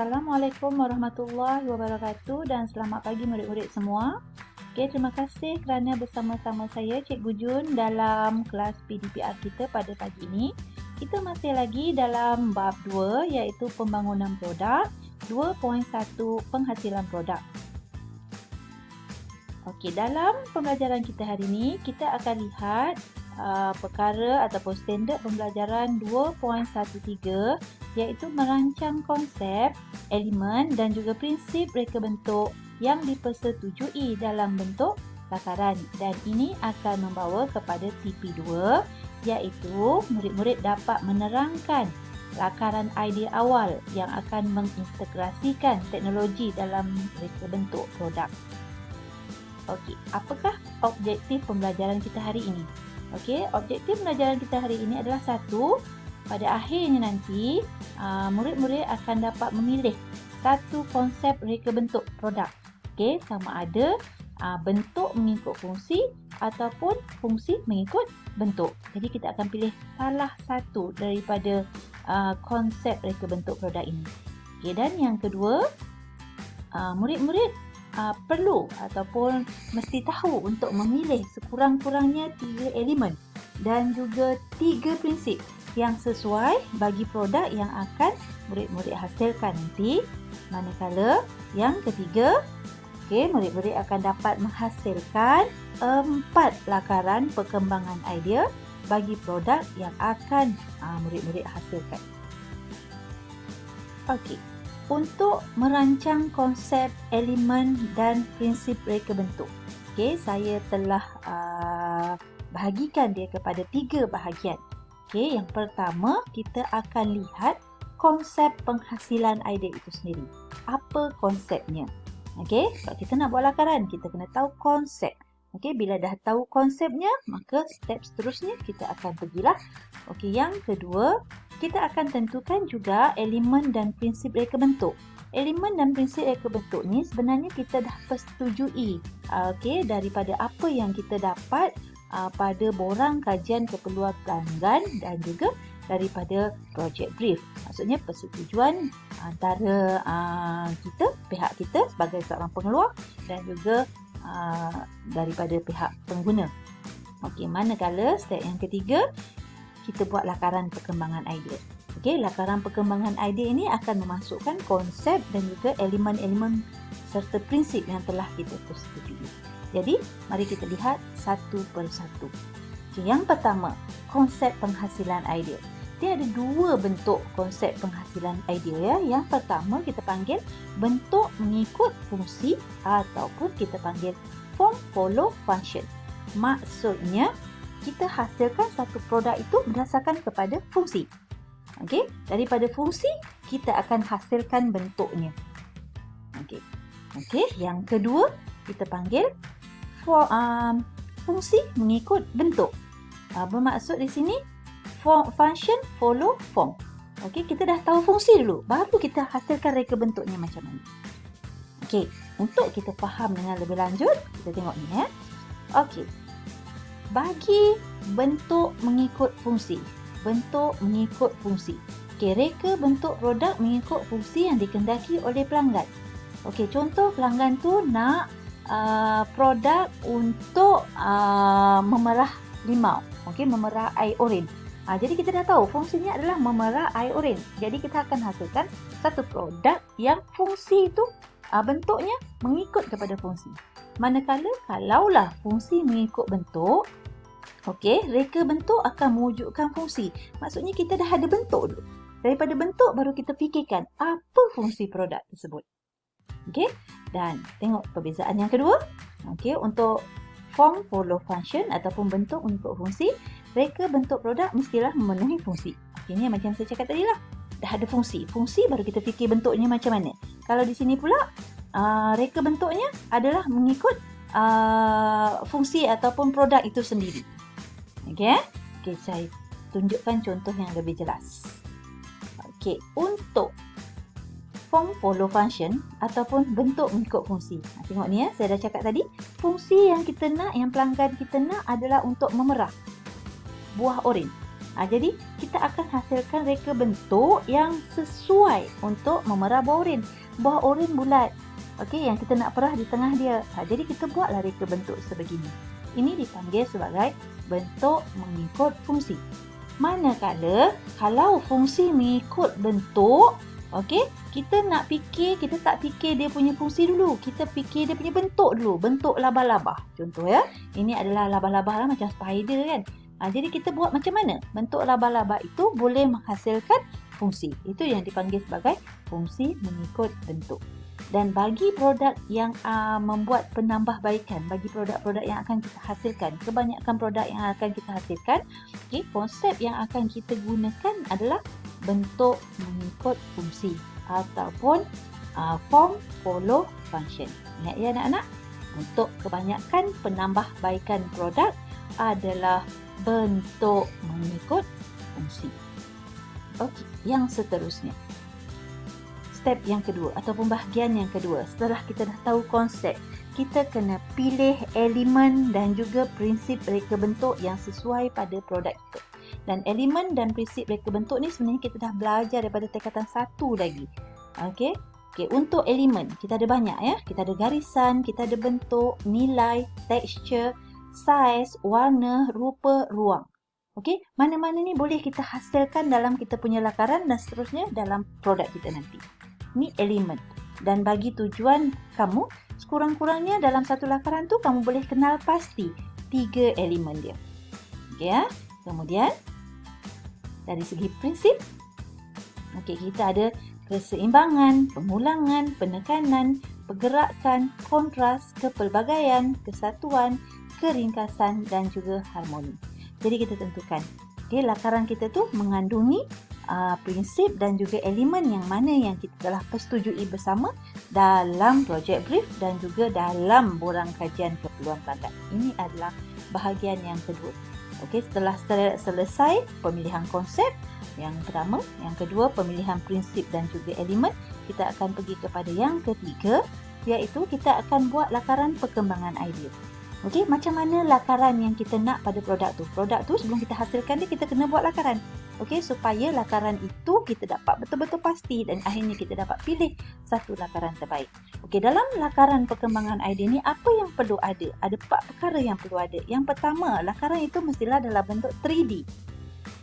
Assalamualaikum warahmatullahi wabarakatuh dan selamat pagi murid-murid semua. Terima kasih kerana bersama-sama saya Cikgu Jun dalam kelas PDPR kita pada pagi ini. Kita masih lagi dalam bab 2 iaitu pembangunan produk 2.1 penghasilan produk. Dalam pembelajaran kita hari ini kita akan lihat perkara ataupun standard pembelajaran 2.13 iaitu merancang konsep, elemen dan juga prinsip reka bentuk yang dipersetujui dalam bentuk lakaran, dan ini akan membawa kepada TP2 iaitu murid-murid dapat menerangkan lakaran idea awal yang akan mengintegrasikan teknologi dalam reka bentuk produk. Apakah objektif pembelajaran kita hari ini? Objektif pembelajaran kita hari ini adalah satu, pada akhirnya nanti murid-murid akan dapat memilih satu konsep reka bentuk produk. Sama ada bentuk mengikut fungsi ataupun fungsi mengikut bentuk. Jadi kita akan pilih salah satu daripada konsep reka bentuk produk ini. Dan yang kedua, murid-murid perlu ataupun mesti tahu untuk memilih sekurang-kurangnya 3 elemen dan juga 3 prinsip yang sesuai bagi produk yang akan murid-murid hasilkan nanti. Manakala yang ketiga, murid-murid akan dapat menghasilkan 4 lakaran perkembangan idea bagi produk yang akan murid-murid hasilkan. Untuk merancang konsep, elemen dan prinsip reka bentuk, saya telah bahagikan dia kepada 3 bahagian. Yang pertama, kita akan lihat konsep penghasilan idea itu sendiri. Apa konsepnya? Sebab kita nak buat lakaran, kita kena tahu konsep. Bila dah tahu konsepnya, maka step seterusnya kita akan pergilah. Yang kedua, kita akan tentukan juga elemen dan prinsip reka bentuk. Elemen dan prinsip reka bentuk ni sebenarnya kita dah persetujui daripada apa yang kita dapat pada borang kajian keperluan pelanggan dan juga daripada project brief. Maksudnya persetujuan antara pihak kita sebagai seorang pengeluar dan juga daripada pihak pengguna. Manakala step yang ketiga, kita buat lakaran perkembangan idea. Lakaran perkembangan idea ini akan memasukkan konsep dan juga elemen-elemen serta prinsip yang telah kita persetujui. Jadi, mari kita lihat satu persatu. Yang pertama, konsep penghasilan idea. Dia ada 2 bentuk konsep penghasilan idea ya. Yang pertama kita panggil bentuk mengikut fungsi ataupun kita panggil form follow function. Maksudnya kita hasilkan satu produk itu berdasarkan kepada fungsi. Daripada fungsi kita akan hasilkan bentuknya. Yang kedua kita panggil fungsi mengikut bentuk. Bermaksud di sini function follow form. Kita dah tahu fungsi dulu, baru kita hasilkan reka bentuknya macam mana. Untuk kita faham dengan lebih lanjut, kita tengok ni ya. Bagi bentuk mengikut fungsi. Bentuk mengikut fungsi. Reka bentuk produk mengikut fungsi yang dikehendaki oleh pelanggan. Contoh pelanggan tu nak produk untuk memerah limau. Memerah air oren. Jadi kita dah tahu fungsinya adalah memerah air oren. Jadi kita akan hasilkan satu produk yang fungsi itu bentuknya mengikut kepada fungsi. Manakala kalaulah fungsi mengikut bentuk, reka bentuk akan mewujudkan fungsi. Maksudnya kita dah ada bentuk dulu. Daripada bentuk baru kita fikirkan apa fungsi produk tersebut. Dan tengok perbezaan yang kedua. Untuk form follow function ataupun bentuk mengikut fungsi, reka bentuk produk mestilah memenuhi fungsi. Ini macam saya cakap tadi lah. Dah ada fungsi. Fungsi baru kita fikir bentuknya macam mana. Kalau di sini pula, reka bentuknya adalah mengikut fungsi ataupun produk itu sendiri. Saya tunjukkan contoh yang lebih jelas. Untuk form follow function ataupun bentuk mengikut fungsi. Tengok ni ya, saya dah cakap tadi, fungsi yang kita nak, yang pelanggan kita nak adalah untuk memerah buah oren. Jadi kita akan hasilkan reka bentuk yang sesuai untuk memerah buah oren. Buah oren bulat. Okey, yang kita nak perah di tengah dia. Jadi kita buatlah reka bentuk sebegini. Ini dipanggil sebagai bentuk mengikut fungsi. Manakala kalau fungsi mengikut bentuk, okey, kita tak fikir dia punya fungsi dulu. Kita fikir dia punya bentuk dulu. Bentuk laba-laba. Contoh ya. Ini adalah laba-laba lah, macam spider kan. Jadi kita buat macam mana? Bentuk laba-laba itu boleh menghasilkan fungsi. Itu yang dipanggil sebagai fungsi mengikut bentuk. Dan bagi produk yang membuat penambahbaikan, bagi produk-produk yang akan kita hasilkan, kebanyakan produk yang akan kita hasilkan, konsep yang akan kita gunakan adalah bentuk mengikut fungsi ataupun form follow function. Ingat ya anak-anak, untuk kebanyakan penambahbaikan produk adalah bentuk mengikut fungsi. Okey, yang seterusnya. Step yang kedua ataupun bahagian yang kedua, setelah kita dah tahu konsep, kita kena pilih elemen dan juga prinsip reka bentuk yang sesuai pada produk kita. Dan elemen dan prinsip reka bentuk ni sebenarnya kita dah belajar daripada tingkatan 1 lagi. Okey, untuk elemen kita ada banyak ya. Kita ada garisan, kita ada bentuk, nilai, texture, saiz, warna, rupa, ruang. Okey, mana-mana ni boleh kita hasilkan dalam kita punya lakaran dan seterusnya dalam produk kita nanti. Ni elemen. Dan bagi tujuan kamu, sekurang-kurangnya dalam satu lakaran tu kamu boleh kenal pasti 3 elemen dia. Okey ya. Kemudian dari segi prinsip, okey, kita ada keseimbangan, pengulangan, penekanan, pergerakan, kontras, kepelbagaian, kesatuan, keringkasan dan juga harmoni. Jadi kita tentukan, okey, lakaran kita tu mengandungi prinsip dan juga elemen yang mana yang kita telah persetujui bersama dalam project brief dan juga dalam borang kajian keperluan pelanggan. Ini adalah bahagian yang kedua. Okey, setelah selesai pemilihan konsep yang pertama, yang kedua pemilihan prinsip dan juga elemen, kita akan pergi kepada yang ketiga, iaitu kita akan buat lakaran perkembangan idea. Okey, macam mana lakaran yang kita nak pada produk tu? Produk tu sebelum kita hasilkan dia, kita kena buat lakaran. Okey, supaya lakaran itu kita dapat betul-betul pasti dan akhirnya kita dapat pilih satu lakaran terbaik. Okey, dalam lakaran perkembangan idea ni apa yang perlu ada? Ada 4 perkara yang perlu ada. Yang pertama, lakaran itu mestilah dalam bentuk 3D.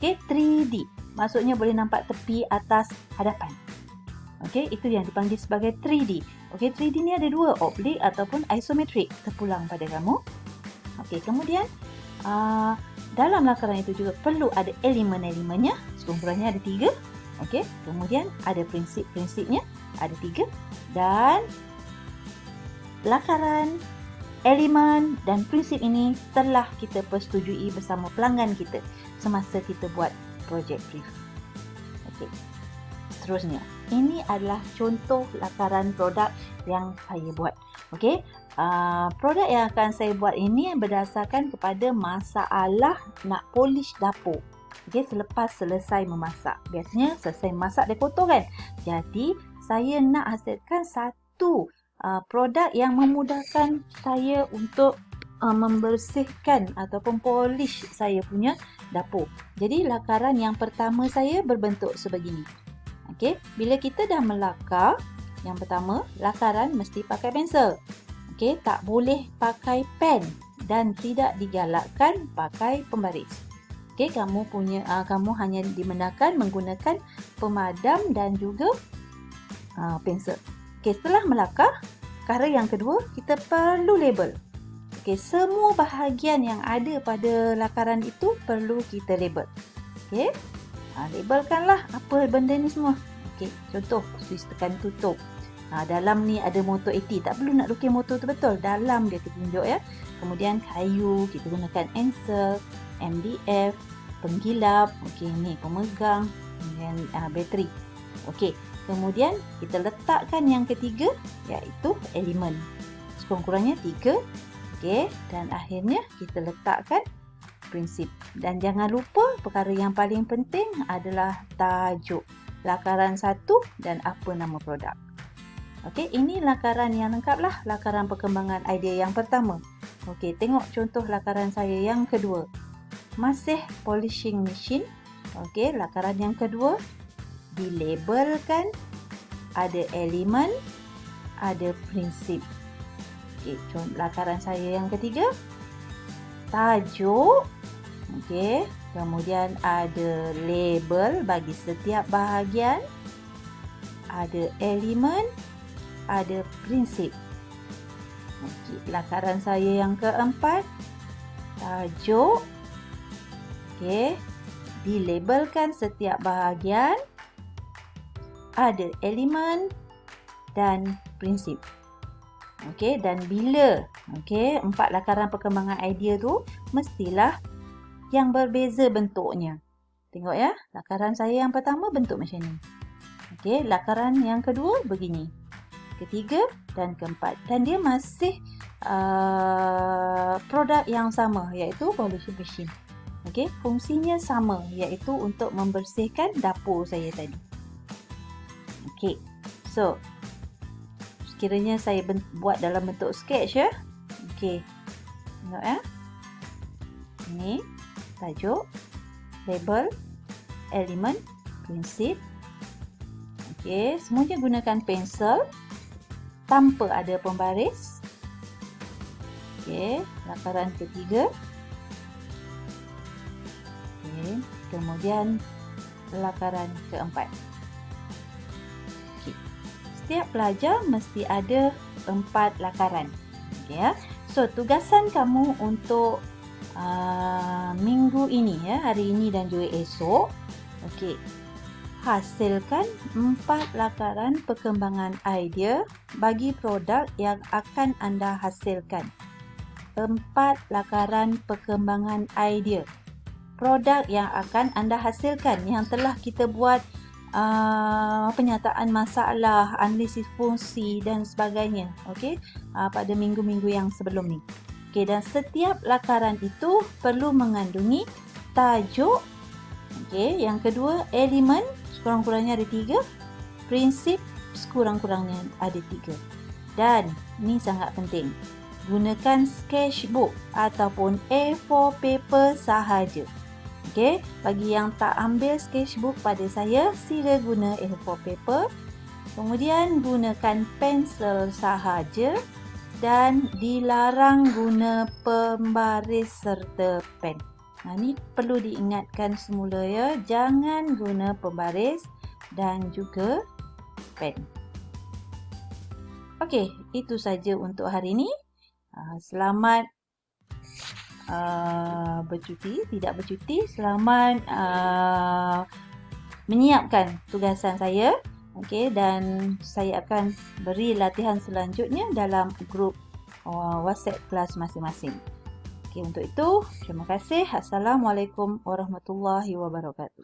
Okey, 3D. Maksudnya boleh nampak tepi, atas, hadapan. Okey, itu yang dipanggil sebagai 3D. Okey, 3D ni ada 2, oblik ataupun isometrik. Terpulang pada kamu. Okey, kemudian dalam lakaran itu juga perlu ada elemen-elemennya, sekurang-kurangnya ada 3. Okey, kemudian ada prinsip-prinsipnya, ada 3. Dan lakaran, elemen dan prinsip ini telah kita persetujui bersama pelanggan kita semasa kita buat project brief. Okey, seterusnya, ini adalah contoh lakaran produk yang saya buat. Okey, produk yang akan saya buat ini berdasarkan kepada masalah nak polish dapur. Okey, selepas selesai memasak. Biasanya selesai memasak dia kotor kan. Jadi saya nak hasilkan satu produk yang memudahkan saya untuk membersihkan ataupun polish saya punya dapur. Jadi lakaran yang pertama saya berbentuk sebegini. Okey, bila kita dah melakar, yang pertama, lakaran mesti pakai pensel. Okey, tak boleh pakai pen dan tidak digalakkan pakai pembaris. Okey, kamu hanya dibenarkan menggunakan pemadam dan juga pensel. Okey, setelah melakar, perkara yang kedua, kita perlu label. Okey, semua bahagian yang ada pada lakaran itu perlu kita label. Okey, labelkanlah apa benda ni semua. Okey, contoh switch tekan tutup. Dalam ni ada motor AT, tak perlu nak lukis motor tu betul. Dalam dia kita tunjuk ya. Kemudian kayu, kita gunakan encel, MDF, penggilap, okey ni pemegang, kemudian bateri. Okey, kemudian kita letakkan yang ketiga iaitu elemen. Sekurang-kurangnya 3. Okey, dan akhirnya kita letakkan prinsip. Dan jangan lupa perkara yang paling penting adalah tajuk. Lakaran 1 dan apa nama produk. Okey, ini lakaran yang lengkap lah, lakaran perkembangan idea yang pertama. Okey, tengok contoh lakaran saya yang kedua. Masih polishing machine Okey, lakaran yang kedua, dilabelkan, ada elemen, ada prinsip. Okey, lakaran saya yang ketiga, tajuk. Okey, kemudian ada label bagi setiap bahagian, ada elemen, ada prinsip. Okey, lakaran saya yang keempat, tajuk. Okey, dilabelkan setiap bahagian, ada elemen dan prinsip. Okey, dan bila empat lakaran perkembangan idea tu mestilah yang berbeza bentuknya. Tengok ya, lakaran saya yang pertama bentuk macam ni. Okey, lakaran yang kedua begini. Ketiga dan keempat. Dan dia masih produk yang sama, iaitu polishing machine. Okey, fungsinya sama, iaitu untuk membersihkan dapur saya tadi. Okey, so sekiranya saya buat dalam bentuk sketch ya. Okey, tengok ya. Ini tajuk, label, elemen, prinsip. Okey, semuanya gunakan pensel tanpa ada pembaris. Okey, lakaran ketiga. Okey, kemudian lakaran keempat. Okey, setiap pelajar mesti ada 4 lakaran. Okey ya. So, tugasan kamu untuk minggu ini ya, hari ini dan juga esok. Okey. Hasilkan 4 lakaran perkembangan idea bagi produk yang akan anda hasilkan. 4 lakaran perkembangan idea produk yang akan anda hasilkan, yang telah kita buat penyataan masalah, analisis fungsi dan sebagainya. Okey, pada minggu-minggu yang sebelum ni. Okey, dan setiap lakaran itu perlu mengandungi tajuk. Okey, yang kedua, elemen sekurang-kurangnya ada 3, prinsip sekurang-kurangnya ada 3. Dan ini sangat penting, gunakan sketchbook ataupun A4 paper sahaja. Okey, bagi yang tak ambil sketchbook pada saya, sila guna A4 paper. Kemudian gunakan pensel sahaja dan dilarang guna pembaris serta pen. Ini perlu diingatkan semula ya, jangan guna pembaris dan juga pen. Okey, itu saja untuk hari ini. Selamat bercuti, tidak bercuti. Selamat menyiapkan tugasan saya. Okey, dan saya akan beri latihan selanjutnya dalam grup WhatsApp kelas masing-masing. Okey, untuk itu, terima kasih. Assalamualaikum warahmatullahi wabarakatuh.